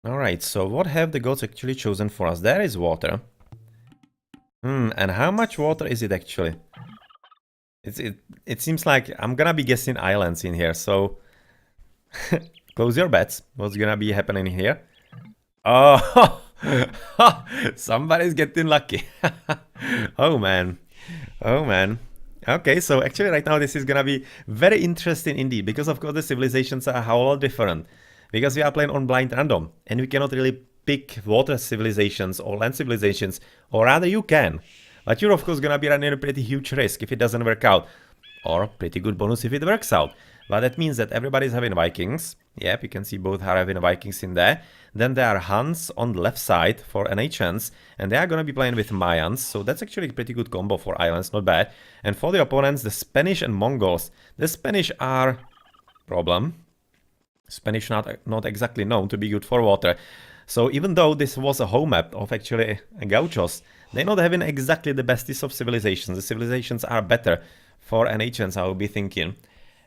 Alright, so what have the gods actually chosen for us? There is water. And how much water is it actually? It seems like I'm gonna be guessing islands in here, so close your bets. What's gonna be happening here? Oh, somebody's getting lucky. Oh man. Oh man. Okay, so actually right now this is gonna be very interesting indeed, because of course the civilizations are a whole lot different. Because we are playing on blind random, and we cannot really pick water civilizations or land civilizations, or rather you can. But you're of course gonna be running a pretty huge risk if it doesn't work out. Or pretty good bonus if it works out. But that means that everybody's having Vikings. Yep, you can see both are having Vikings in there. Then there are Huns on the left side for NHNs, and they are going to be playing with Mayans, so that's actually a pretty good combo for islands, not bad. And for the opponents, the Spanish and Mongols. The Spanish are problem. Spanish not exactly known to be good for water. So even though this was a home map of actually Gauchos, they're not having exactly the bestest of civilizations. The civilizations are better for NHNs, I will be thinking.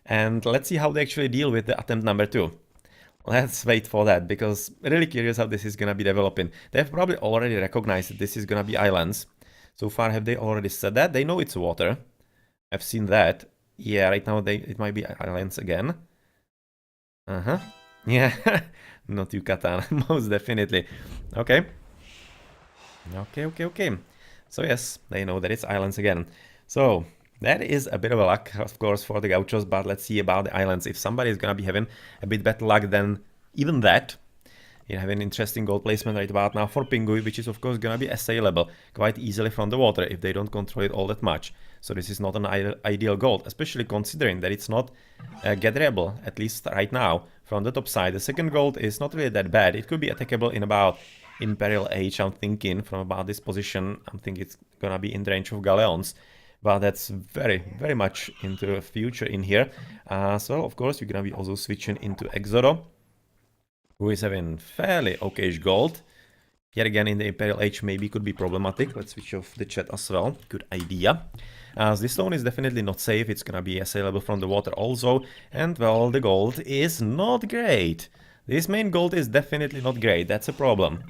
And let's see how they actually deal with the attempt number 2. Let's wait for that, because really curious how this is gonna be developing. They've probably already recognized that this is gonna be islands. So far, have they already said that? They know it's water. I've seen that. Yeah, right now it might be islands again. Uh-huh. Yeah, not Yucatan, most definitely. Okay. Okay. So yes, they know that it's islands again. So that is a bit of a luck, of course, for the Gauchos, but let's see about the islands. If somebody is gonna be having a bit better luck than even that, you have an interesting gold placement right about now for Pingui, which is of course gonna be assailable quite easily from the water if they don't control it all that much. So this is not an ideal gold, especially considering that it's not gatherable, at least right now, from the top side. The second gold is not really that bad. It could be attackable in about Imperial Age, I'm thinking, from about this position. I'm thinking it's gonna be in the range of Galleons. But that's very much into the future in here. So of course you're gonna be also switching into Exodo, who is having fairly okayish gold. Yet again, in the Imperial Age maybe could be problematic. Let's switch off the chat as well. Good idea. This stone is definitely not safe. It's gonna be assailable from the water also. And well, the gold is not great. This main gold is definitely not great. That's a problem.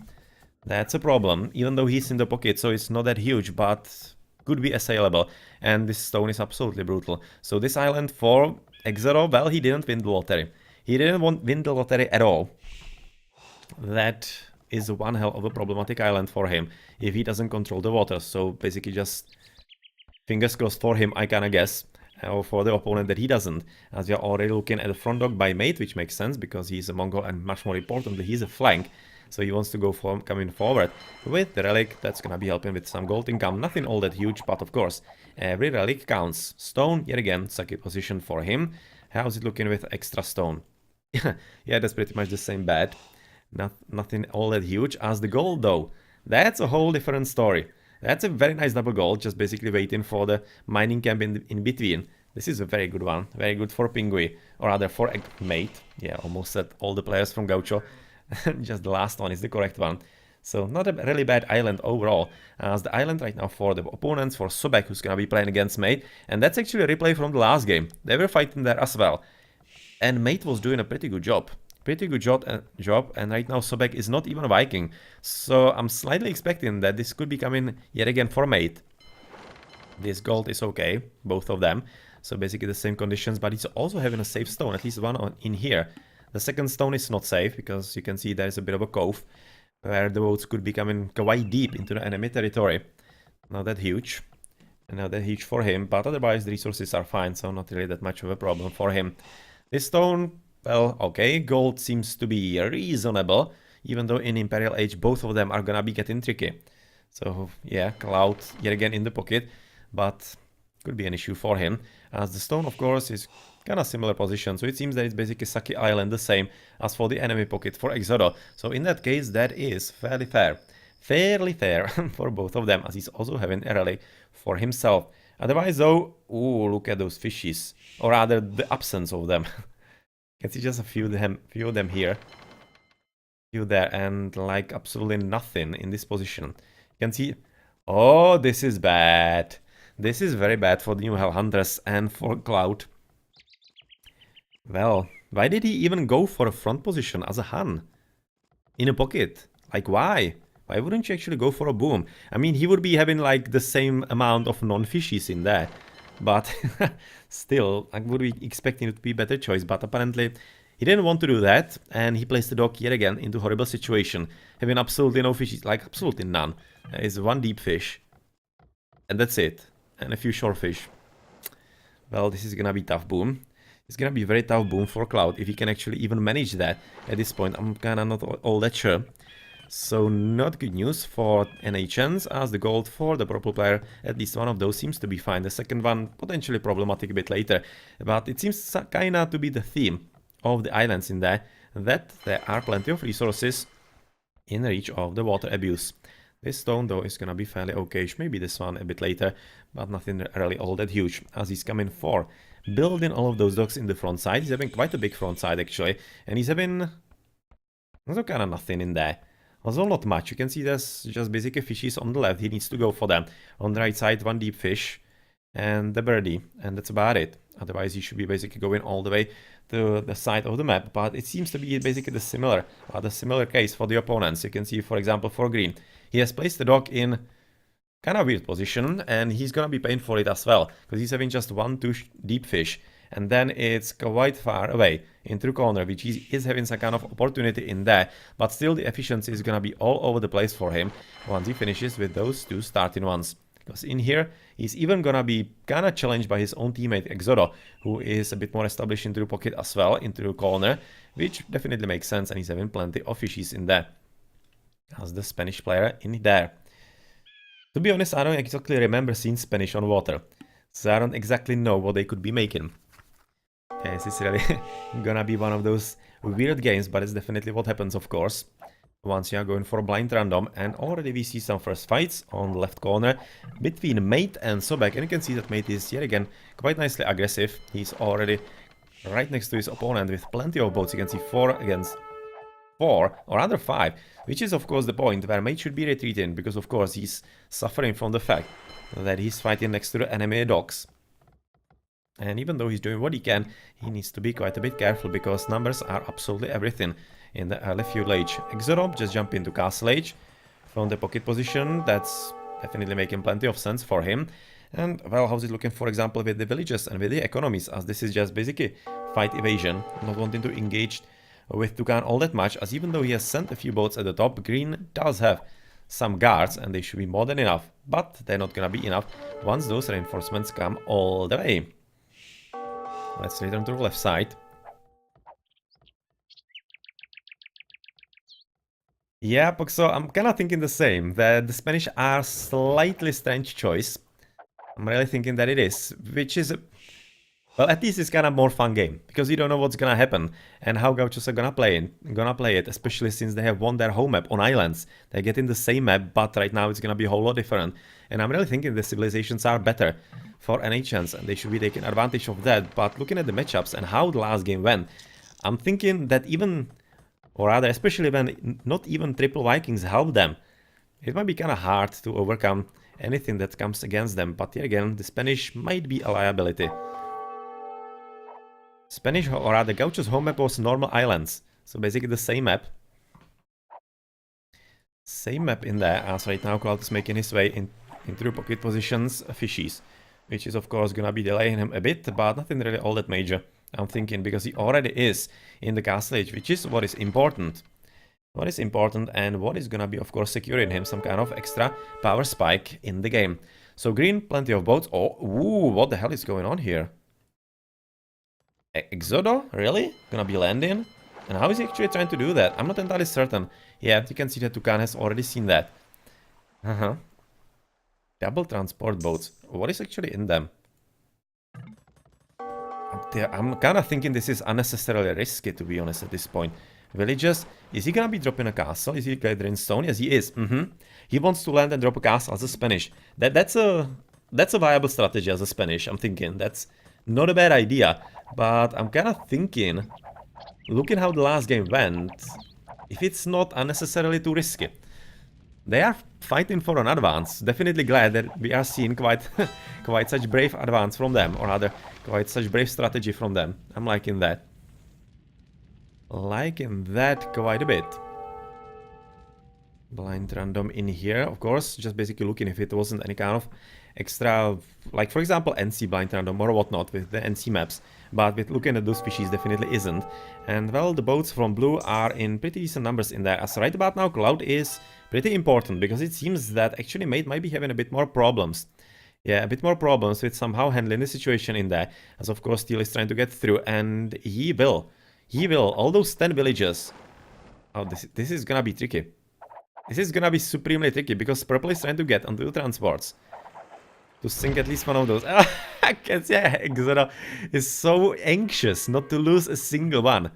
That's a problem. Even though he's in the pocket, so it's not that huge, but could be assailable. And this stone is absolutely brutal. So this island for Exodo, well, he didn't win the lottery. He didn't win the lottery at all. That is one hell of a problematic island for him if he doesn't control the water. So basically just fingers crossed for him, I kinda guess. Or for the opponent that he doesn't, as we are already looking at the front dog by mate, which makes sense because he's a Mongol and much more importantly he's a flank. So he wants to go for coming forward with the relic. That's gonna be helping with some gold income. Nothing all that huge, but of course, every relic counts. Stone, yet again, sucky position for him. How's it looking with extra stone? Yeah, that's pretty much the same bet. Nothing all that huge. As the gold, though, that's a whole different story. That's a very nice double gold, just basically waiting for the mining camp in between. This is a very good one. Very good for Pingui, or rather for mate. Yeah, almost said all the players from Gaucho. Just the last one is the correct one. So not a really bad island overall. As the island right now for the opponents, for Sobek, who's gonna be playing against Mate. And that's actually a replay from the last game. They were fighting there as well. And Mate was doing a pretty good job. And right now Sobek is not even a Viking. So I'm slightly expecting that this could be coming yet again for Mate. This gold is okay, both of them. So basically the same conditions, but he's also having a safe stone, at least one in here. The second stone is not safe, because you can see there's a bit of a cove where the boats could be coming quite deep into the enemy territory. Not that huge. Not that huge for him, but otherwise the resources are fine, so not really that much of a problem for him. This stone, well, okay, gold seems to be reasonable, even though in Imperial Age both of them are gonna be getting tricky. So yeah, Cloud yet again in the pocket, but could be an issue for him, as the stone of course is kind of similar position, so it seems that it's basically Saki Island, the same as for the enemy pocket for Exodo. So in that case, that is fairly fair for both of them, as he's also having a relic for himself. Otherwise though, ooh, look at those fishes, or rather the absence of them. Can see just a few of them here, few there, and like absolutely nothing in this position. You can see, oh, this is bad. This is very bad for the New Hell Hunters and for Cloud. Well, why did he even go for a front position as a Han? in a pocket. Like, why? Why wouldn't you actually go for a boom? I mean, he would be having like the same amount of non-fishies in there. But still, I would be expecting it to be a better choice. But apparently, he didn't want to do that. And he placed the dock yet again into a horrible situation. Having absolutely no fishies. Like, absolutely none. There is one deep fish. And that's it. And a few short fish. Well, this is gonna be tough boom. It's gonna be very tough boom for Cloud if he can actually even manage that at this point. I'm kinda not all that sure. So not good news for NHNs, as the gold for the purple player, at least one of those seems to be fine. The second one potentially problematic a bit later, but it seems kinda to be the theme of the islands in there, that there are plenty of resources in reach of the water abuse. This stone though is gonna be fairly okayish, maybe this one a bit later, but nothing really all that huge, as he's coming for building all of those docks in the front side. He's having quite a big front side actually, and he's having also kinda nothing in there. Also not much. You can see there's just basically fishies on the left. He needs to go for them. On the right side, one deep fish and the birdie, and that's about it. Otherwise, he should be basically going all the way to the side of the map. But it seems to be basically the similar case for the opponents. You can see, for example, for green, he has placed the dock in kind of weird position, and he's gonna be paying for it as well, because he's having just one, two deep fish. And then it's quite far away into the corner, which is having some kind of opportunity in there. But still, the efficiency is gonna be all over the place for him once he finishes with those two starting ones. Because in here, he's even gonna be kinda challenged by his own teammate Exodo, who is a bit more established into the pocket as well, into the corner, which definitely makes sense, and he's having plenty of fishies in there. As the Spanish player in there. To be honest, I don't exactly remember seeing Spanish on water, so I don't exactly know what they could be making. This is really gonna be one of those weird games, but it's definitely what happens, of course, once you are going for a blind random. And already we see some first fights on the left corner between Mate and Sobek, and you can see that Mate is yet again quite nicely aggressive. He's already right next to his opponent with plenty of boats. You can see 4 against 4, or rather 5, which is of course the point where Mate should be retreating, because of course he's suffering from the fact that he's fighting next to the enemy docks. And even though he's doing what he can, he needs to be quite a bit careful, because numbers are absolutely everything in the early feudal age. Exodo just jump into castle age from the pocket position. That's definitely making plenty of sense for him. And well, how's it looking, for example, with the villages and with the economies, as this is just basically fight evasion, not wanting to engage with Tucan all that much, as even though he has sent a few boats at the top, green does have some guards, and they should be more than enough, but they're not gonna be enough once those reinforcements come all the way. Let's return to the left side. Yeah, so I'm kind of thinking the same, that the Spanish are slightly strange choice. I'm really thinking that it is, which is, well, at least it's kind of more fun game, because you don't know what's gonna happen and how Gauchos are gonna play it, especially since they have won their home map on islands. They're getting the same map, but right now it's gonna be a whole lot different. And I'm really thinking the civilizations are better for NHNs, and they should be taking advantage of that. But looking at the matchups and how the last game went, I'm thinking that even, or rather especially when not even triple Vikings help them, it might be kind of hard to overcome anything that comes against them. But yet again, the Spanish might be a liability. Spanish, or rather Gaucho's home map was normal islands, so basically the same map. Same map in there, as right now Cloud is making his way into the pocket positions, fishies, which is of course gonna be delaying him a bit, but nothing really all that major, I'm thinking, because he already is in the castle age, which is what is important. What is important, and what is gonna be of course securing him some kind of extra power spike in the game. So green, plenty of boats. Oh, ooh, what the hell is going on here? Exodo? Really? Gonna be landing? And how is he actually trying to do that? I'm not entirely certain. Yeah, you can see that Tucan has already seen that. Double transport boats. What is actually in them? I'm kind of thinking this is unnecessarily risky, to be honest, at this point. Villages. Is he gonna be dropping a castle? Is he gathering stone? Yes, he is. He wants to land and drop a castle as a Spanish. That's a viable strategy as a Spanish, I'm thinking. That's not a bad idea. But I'm kind of thinking, looking how the last game went, if it's not unnecessarily too risky. They are fighting for an advance. Definitely glad that we are seeing quite such brave advance from them, or rather, quite such brave strategy from them. I'm liking that. Liking that quite a bit. Blind random in here, of course, just basically looking if it wasn't any kind of extra, like for example NC blind random or whatnot with the NC maps, but with looking at those species definitely isn't. And well, the boats from blue are in pretty decent numbers in there, as right about now cloud is pretty important, because it seems that actually mate might be having a bit more problems. Yeah, a bit more problems with somehow handling the situation in there, as of course Steel is trying to get through, and he will, all those 10 villages. Oh, this is gonna be tricky. This is gonna be supremely tricky, because Purple is trying to get onto the transports to sink at least one of those. I can see Exodo is so anxious not to lose a single one.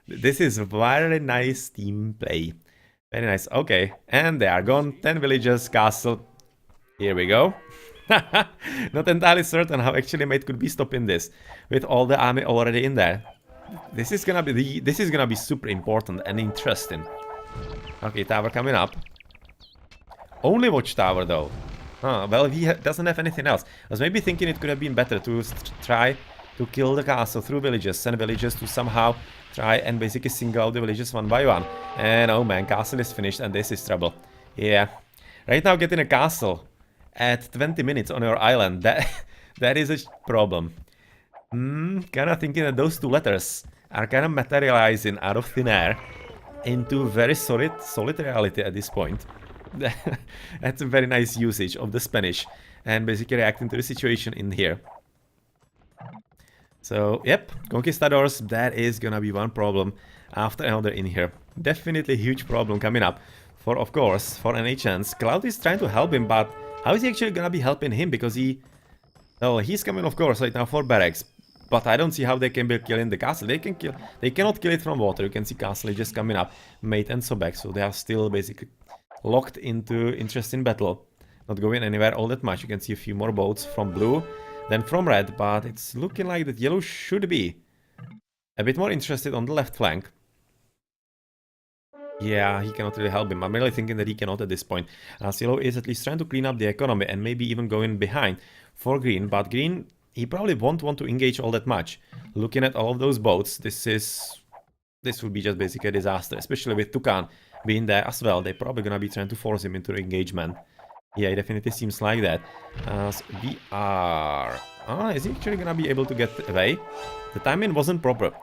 This is very nice team play. Very nice. Okay, and they are gone. 10 villages, castle. Here we go. Not entirely certain how actually mate could be stopping this with all the army already in there. This is gonna be super important and interesting. Okay, tower coming up. Only watchtower though. Well, he doesn't have anything else. I was maybe thinking it could have been better to try to kill the castle through villages, send villages to somehow try and basically single out the villages one by one. And oh man, castle is finished and this is trouble. Yeah. Right now getting a castle at 20 minutes on your island, that is a problem. Kinda thinking that those two letters are kinda materializing out of thin air into very solid reality at this point. That's a very nice usage of the Spanish and basically reacting to the situation in here. So, yep, Conquistadors, that is gonna be one problem after another in here. Definitely a huge problem coming up for, of course, for NHNs. Cloud is trying to help him, but how is he actually gonna be helping him? Because well, he's coming, of course, right now for barracks. But I don't see how they can be killing the castle. They cannot kill it from water. You can see castle is just coming up, mate and so back. So they are still basically locked into interesting battle. Not going anywhere all that much. You can see a few more boats from blue than from red, but it's looking like that yellow should be a bit more interested on the left flank. Yeah, he cannot really help him. I'm really thinking that he cannot at this point. As yellow is at least trying to clean up the economy and maybe even going behind for green, but green, he probably won't want to engage all that much. Looking at all of those boats, this would be just basically a disaster, especially with Tucan being there as well. They're probably gonna be trying to force him into engagement. Yeah, it definitely seems like that. So we are... is he actually gonna be able to get away? The timing wasn't proper.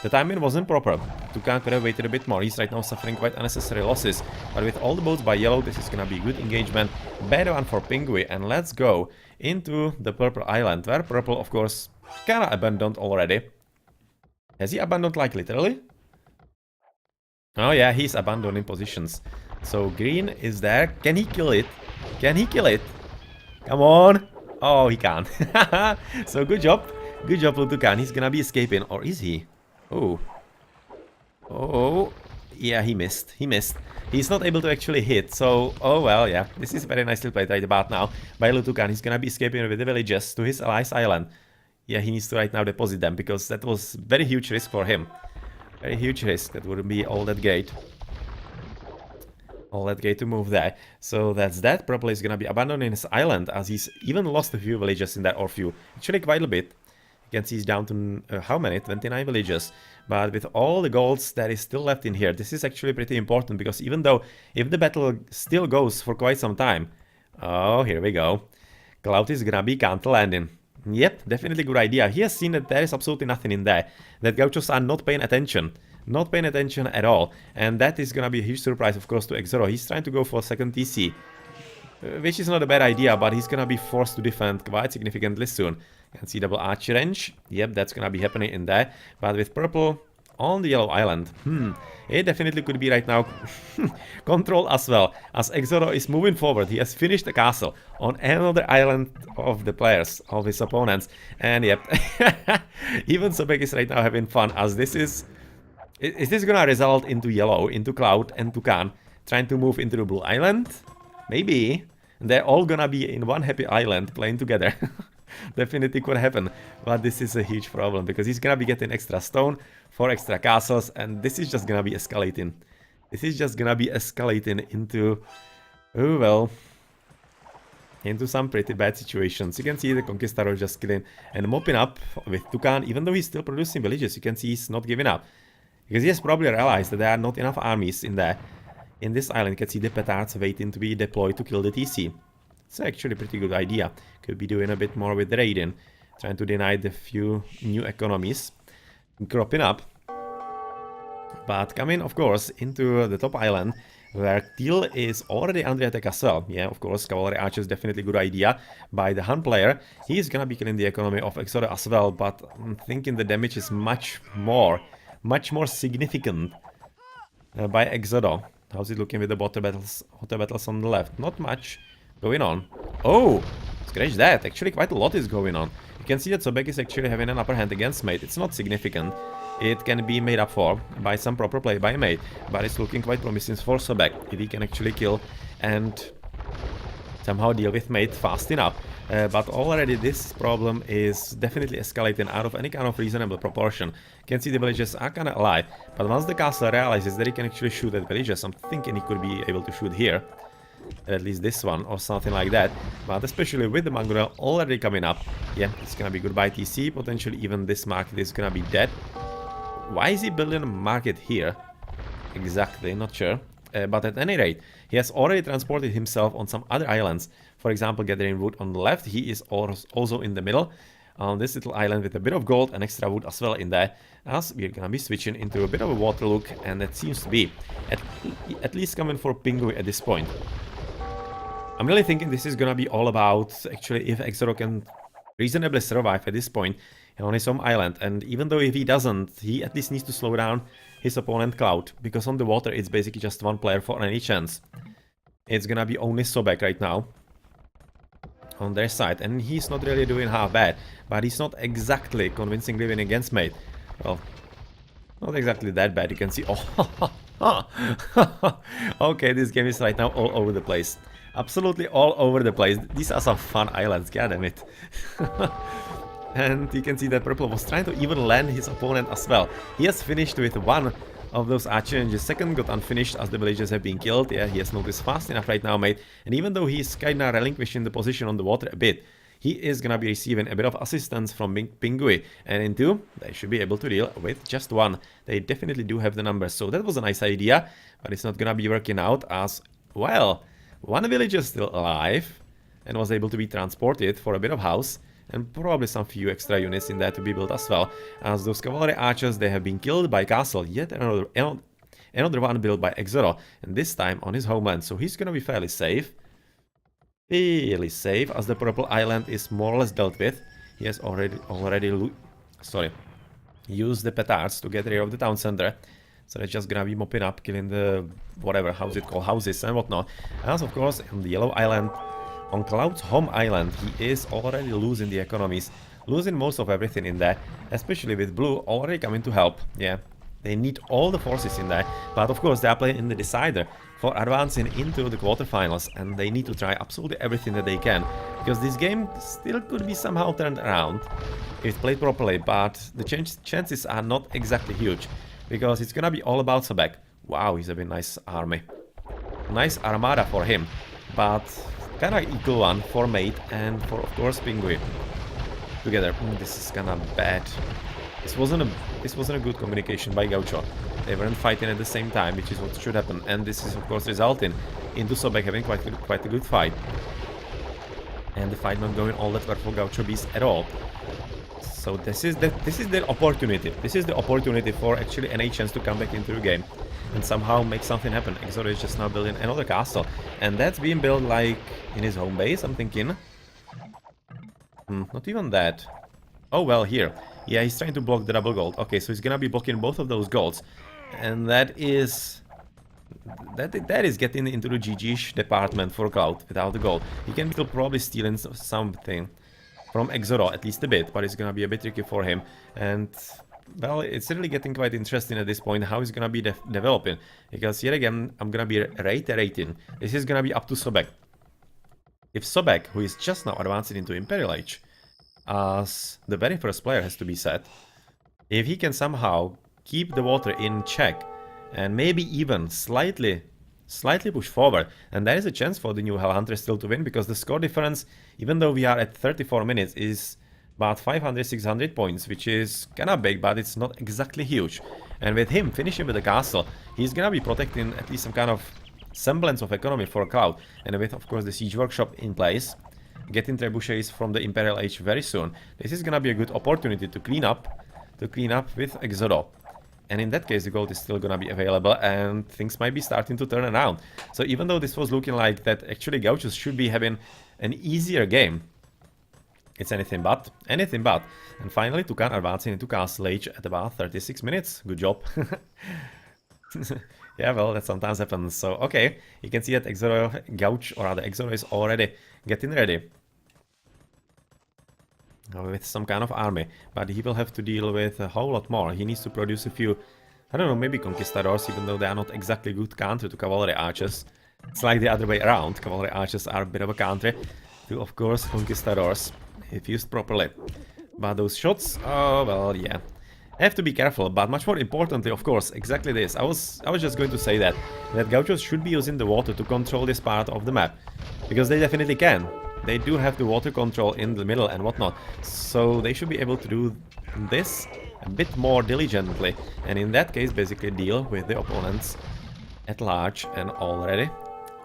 Tucan could have waited a bit more. He's right now suffering quite unnecessary losses. But with all the boats by yellow, this is gonna be good engagement. Bad one for Pingui. And let's go into the purple island, where purple, of course, kinda abandoned already. Has he abandoned, like, literally? Oh yeah, he's abandoning positions. So green is there. Can he kill it? Come on! Oh, he can't. So good job, Tucan. He's gonna be escaping, or is he? Oh, yeah, he missed. He's not able to actually hit, so, oh well, yeah. This is very nicely played right about now by Tucan. He's gonna be escaping with the villages to his allies' island. Yeah, he needs to right now deposit them, because that was very huge risk for him. Very huge risk. That wouldn't be all that great. To move there. So that's that. Purple is gonna be abandoning his island, as he's even lost a few villages in there, or few. Actually quite a bit. You can see he's down to, how many? 29 villages. But with all the golds that is still left in here, this is actually pretty important, because even though, if the battle still goes for quite some time... Oh, here we go. Cloud is gonna be counter-landing. Yep, definitely good idea. He has seen that there is absolutely nothing in there. That Gauchos are not paying attention. Not paying attention at all. And that is gonna be a huge surprise, of course, to Exoro. He's trying to go for second TC. Which is not a bad idea, but he's gonna be forced to defend quite significantly soon. You can see double archer range. Yep, that's gonna be happening in there. But with purple on the yellow island, it definitely could be right now control as well. As Exoro is moving forward, he has finished the castle on another island of the players, of his opponents. And yep, even Sobek is right now having fun, as this is this gonna result into yellow, into Cloud and Tucan trying to move into the blue island? Maybe. They're all gonna be in one happy island playing together. Definitely could happen, but this is a huge problem, because he's gonna be getting extra stone for extra castles, and this is just gonna be escalating. Into, oh well, into some pretty bad situations. You can see the Conquistador just killing and mopping up with Tucan, even though he's still producing villages. You can see he's not giving up, because he has probably realized that there are not enough armies in there. In this island, you can see the petards waiting to be deployed to kill the TC. It's actually a pretty good idea. Could be doing a bit more with raiding, trying to deny the few new economies cropping up. But coming, of course, into the top island, where Teal is already under attack as well. Yeah, of course, Cavalry Archer is definitely a good idea by the Hun player. He's gonna be killing the economy of Exodo as well, but I'm thinking the damage is much more significant by Exodo. How's it looking with the water battles on the left? Not much going on. Oh, scratch that. Actually, quite a lot is going on. You can see that Sobek is actually having an upper hand against Mate. It's not significant. It can be made up for by some proper play by Mate, but it's looking quite promising for Sobek if he can actually kill and somehow deal with Mate fast enough. But already this problem is definitely escalating out of any kind of reasonable proportion. You can see the villagers are kind of alive, but once the castle realizes that he can actually shoot at villagers, I'm thinking he could be able to shoot here. At least this one or something like that. But especially with the Mangonel already coming up, yeah, it's gonna be goodbye TC. Potentially even this market is gonna be dead. Why is he building a market here? Exactly, not sure. But at any rate, he has already transported himself on some other islands. For example, gathering wood on the left. He is also in the middle on this little island with a bit of gold and extra wood as well in there. As we're gonna be switching into a bit of a water look, and that seems to be at least coming for Pingui at this point. I'm really thinking this is gonna be all about actually if Exoro can reasonably survive at this point on his home island, and even though if he doesn't, he at least needs to slow down his opponent Cloud, because on the water it's basically just one player for any chance. It's gonna be only Sobek right now on their side, and he's not really doing half bad, but he's not exactly convincingly winning against Mate. Well, not exactly that bad, you can see. Oh, okay, this game is right now all over the place. Absolutely all over the place. These are some fun islands, god damn it. And you can see that Purple was trying to even land his opponent as well. He has finished with one of those challenges. Second got unfinished as the villagers have been killed. Yeah, he has noticed fast enough right now, Mate. And even though he's kinda relinquishing the position on the water a bit, he is gonna be receiving a bit of assistance from Pingui. And in two, they should be able to deal with just one. They definitely do have the numbers. So that was a nice idea, but it's not gonna be working out as well. One villager is still alive and was able to be transported for a bit of house, and probably some few extra units in there to be built as well. As those cavalry archers, they have been killed by castle, yet another one built by Exoro, and this time on his homeland, so he's gonna be fairly safe. Fairly safe, as the purple island is more or less dealt with. He has already used the petards to get rid of the town center. So they're just gonna be mopping up, killing the whatever, how's it called, houses and whatnot. As of course, on the yellow island, on Cloud's home island, he is already losing the economies, losing most of everything in there, especially with blue already coming to help. Yeah, they need all the forces in there, but of course they are playing in the decider for advancing into the quarterfinals, and they need to try absolutely everything that they can, because this game still could be somehow turned around if played properly, but the chances are not exactly huge, because it's gonna be all about Sobek. Wow, he's a very nice army. Nice armada for him, but kinda equal one for Mate and for, of course, Pingui. Together. This is kinda bad. This wasn't a good communication by Gaucho. They weren't fighting at the same time, which is what should happen, and this is of course resulting into Sobek having quite a good fight. And the fight not going all that well for Gaucho Beast at all. So this is the opportunity. This is the opportunity for actually NHN to come back into the game and somehow make something happen. Exodo is just now building another castle, and that's being built like in his home base, I'm thinking. Not even that. Oh well, here. Yeah, he's trying to block the double gold. Okay, so he's gonna be blocking both of those golds, and that is getting into the GG department for Cloud without the gold. He can still probably stealing something from Exoro, at least a bit, but it's gonna be a bit tricky for him. And well, it's really getting quite interesting at this point how he's gonna be developing, because yet again I'm gonna be reiterating, this is gonna be up to Sobek. If Sobek, who is just now advancing into Imperial Age, as the very first player has to be set, if he can somehow keep the water in check and maybe even slightly push forward, and there is a chance for the new Hellhunter still to win, because the score difference, even though we are at 34 minutes, is about 500-600 points, which is kinda big, but it's not exactly huge. And with him finishing with the castle, he's gonna be protecting at least some kind of semblance of economy for Cloud, and with of course the siege workshop in place, getting trebuchets from the Imperial Age very soon, this is gonna be a good opportunity to clean up with Exodo. And in that case, the gold is still gonna be available, and things might be starting to turn around. So even though this was looking like that actually Gauchos should be having an easier game, it's anything but. And finally, Tucan advancing into Castle Age at about 36 minutes. Good job. Yeah, well, that sometimes happens. So, okay, you can see that Gaucho, or rather Exodo, is already getting ready with some kind of army, but he will have to deal with a whole lot more. He needs to produce a few, I don't know, maybe conquistadors, even though they are not exactly good counter to cavalry archers. It's like the other way around. Cavalry archers are a bit of a counter to, of course, conquistadors, if used properly. But those shots, oh, well, yeah. I have to be careful, but much more importantly, of course, exactly this. I was just going to say that Gauchos should be using the water to control this part of the map, because they definitely can. They do have the water control in the middle and whatnot, so they should be able to do this a bit more diligently, and in that case basically deal with the opponents at large and already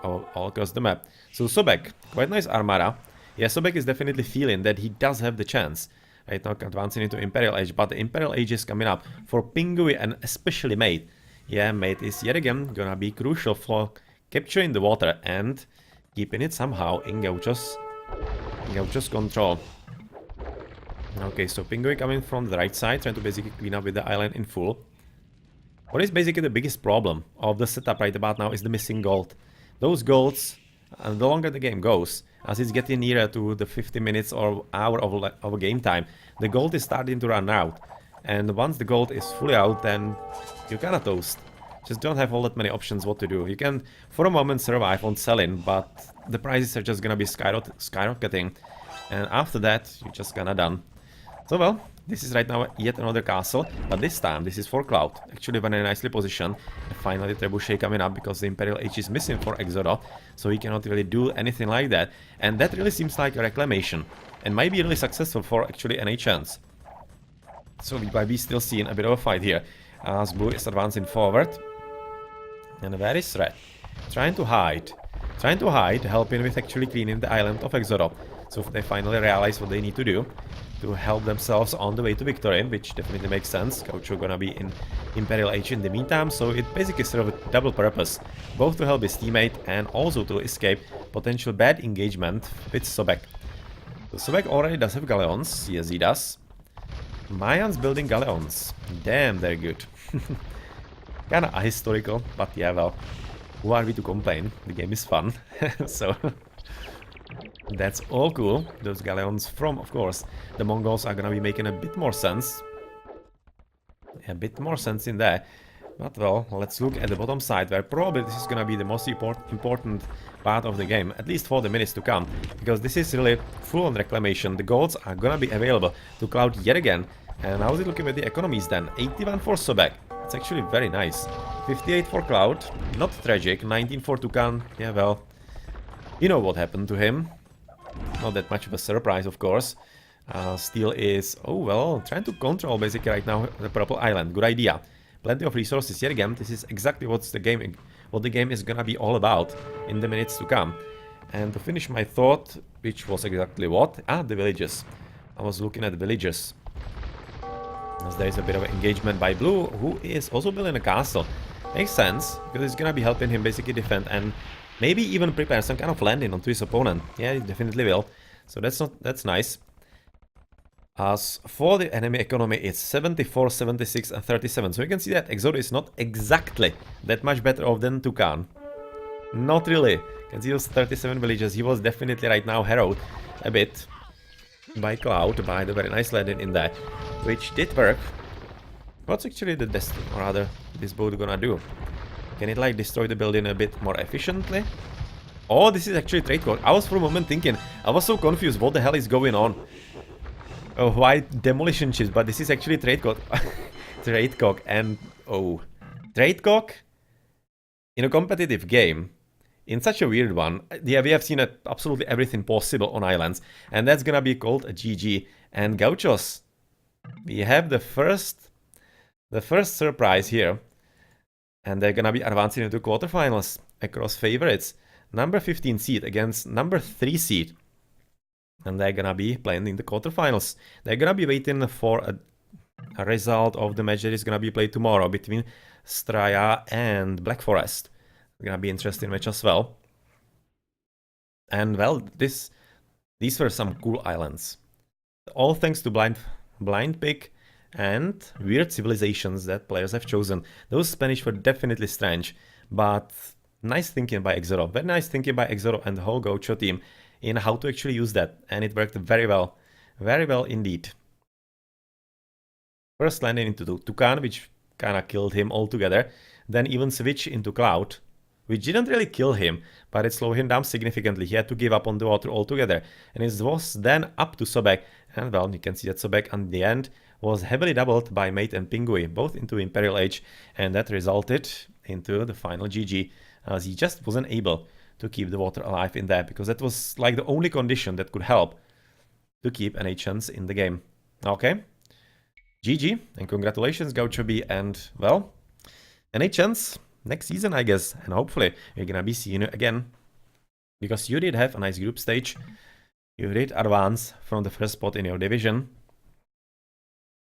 all across the map. So Sobek, quite nice armada. Yeah, Sobek is definitely feeling that he does have the chance. Right now advancing into Imperial Age, but the Imperial Age is coming up for Pingui and especially Mate. Yeah, Mate is yet again gonna be crucial for capturing the water and keeping it somehow in Gaucho's control. Okay, so Pingui coming from the right side, trying to basically clean up with the island in full. What is basically the biggest problem of the setup right about now is the missing gold. Those golds, the longer the game goes, as it's getting nearer to the 50 minutes or hour of game time, the gold is starting to run out. And once the gold is fully out, then you're kinda toast. Just don't have all that many options what to do. You can, for a moment, survive on selling, but the prices are just gonna be skyrocketing. And after that, you're just kinda done. So, well, this is right now yet another castle, but this time this is for Cloud. Actually very nicely positioned. And finally Trebuchet coming up because the Imperial Age is missing for Exodo, so he cannot really do anything like that. And that really seems like a reclamation, and might be really successful for actually NHNs. So we might be still seeing a bit of a fight here, as Blue is advancing forward. And where is Red? Trying to hide, helping with actually cleaning the island of Exodo. So they finally realize what they need to do to help themselves on the way to victory, which definitely makes sense. Gaucho gonna be in Imperial Age in the meantime, so it basically serves a double purpose, both to help his teammate and also to escape potential bad engagement with Sobek. So Sobek already does have galleons, yes he does. Mayans building galleons, damn they're good. Kinda ahistorical, but yeah, well, who are we to complain? The game is fun, so that's all cool. Those galleons from, of course, the Mongols are gonna be making a bit more sense. A bit more sense in there. But well, let's look at the bottom side, where probably this is gonna be the most important part of the game, at least for the minutes to come, because this is really full-on reclamation. The golds are gonna be available to Cloud yet again. And how's it looking with the economies then? 81 for Sobek. It's actually very nice. 58 for Cloud. Not tragic. 19 for Tucan. Yeah, well, you know what happened to him. Not that much of a surprise, of course. Steel is, oh well, trying to control basically right now the Purple Island. Good idea. Plenty of resources yet again. This is exactly what the game is gonna be all about in the minutes to come. And to finish my thought, which was exactly what? The villages. I was looking at the villages. As there is a bit of engagement by Blue, who is also building a castle. Makes sense, because it's gonna be helping him basically defend and maybe even prepare some kind of landing onto his opponent. Yeah, he definitely will. So that's nice. As for the enemy economy, it's 74, 76 and 37. So you can see that Exodo is not exactly that much better off than Tucan. Not really. You can see those 37 villages. He was definitely right now harrowed a bit by Cloud, by the very nice landing in there, which did work. What's actually the destiny, or rather, this boat gonna do? Can it like destroy the building a bit more efficiently? Oh, this is actually trade cock. I was for a moment thinking, I was so confused, what the hell is going on? Oh, why demolition ships? But this is actually trade cock. Trade cock, and oh, trade cock in a competitive game. In such a weird one, yeah, we have seen absolutely everything possible on islands, and that's gonna be called a GG. And Gauchos, we have the first surprise here, and they're gonna be advancing into quarterfinals. across favorites. Number 15 seed against number 3 seed. And they're gonna be playing in the quarterfinals. They're gonna be waiting for a result of the match that is gonna be played tomorrow between Straya and Black Forest. It's gonna be an interesting match as well. And well, these were some cool islands. All thanks to blind pick and weird civilizations that players have chosen. Those Spanish were definitely strange, but nice thinking by Exoro. Very nice thinking by Exoro and the whole Gaucho team in how to actually use that, and it worked very well indeed. First landing into Tucan, which kinda killed him altogether, then even switch into Cloud, which didn't really kill him, but it slowed him down significantly. He had to give up on the water altogether, and it was then up to Sobek, and well, you can see that Sobek in the end was heavily doubled by Mate and Pingui, both into Imperial Age, and that resulted into the final GG, as he just wasn't able to keep the water alive in there, because that was like the only condition that could help to keep NHNs in the game. Okay, GG, and congratulations Gaucho B, and well, NHNs next season, I guess, and hopefully we're gonna be seeing you again, because you did have a nice group stage, you did advance from the first spot in your division,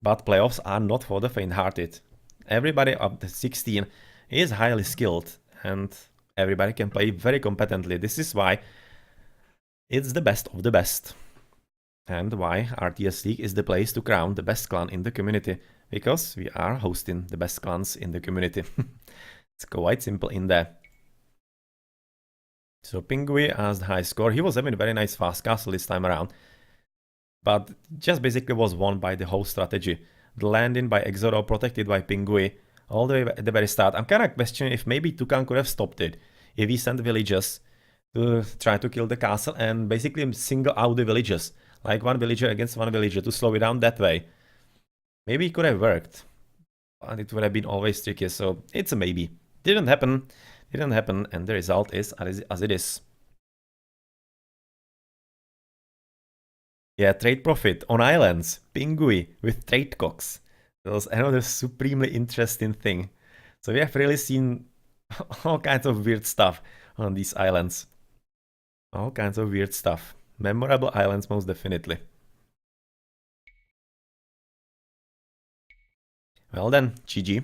but playoffs are not for the faint-hearted. Everybody up to 16 is highly skilled, and everybody can play very competently. This is why it's the best of the best, and why RTS League is the place to crown the best clan in the community, because we are hosting the best clans in the community. It's quite simple in there. So Pingui has the high score. He was having a very nice fast castle this time around, but just basically was won by the whole strategy. The landing by Exoro protected by Pingui all the way at the very start. I'm kind of questioning if maybe Tucan could have stopped it, if he sent villagers to try to kill the castle and basically single out the villagers, like one villager against one villager, to slow it down that way. Maybe it could have worked, but it would have been always tricky, so it's a maybe. Didn't happen, and the result is as it is. Yeah, trade profit on islands, Pingui with trade cocks. That was another supremely interesting thing. So we have really seen all kinds of weird stuff on these islands. All kinds of weird stuff. Memorable islands, most definitely. Well then, GG.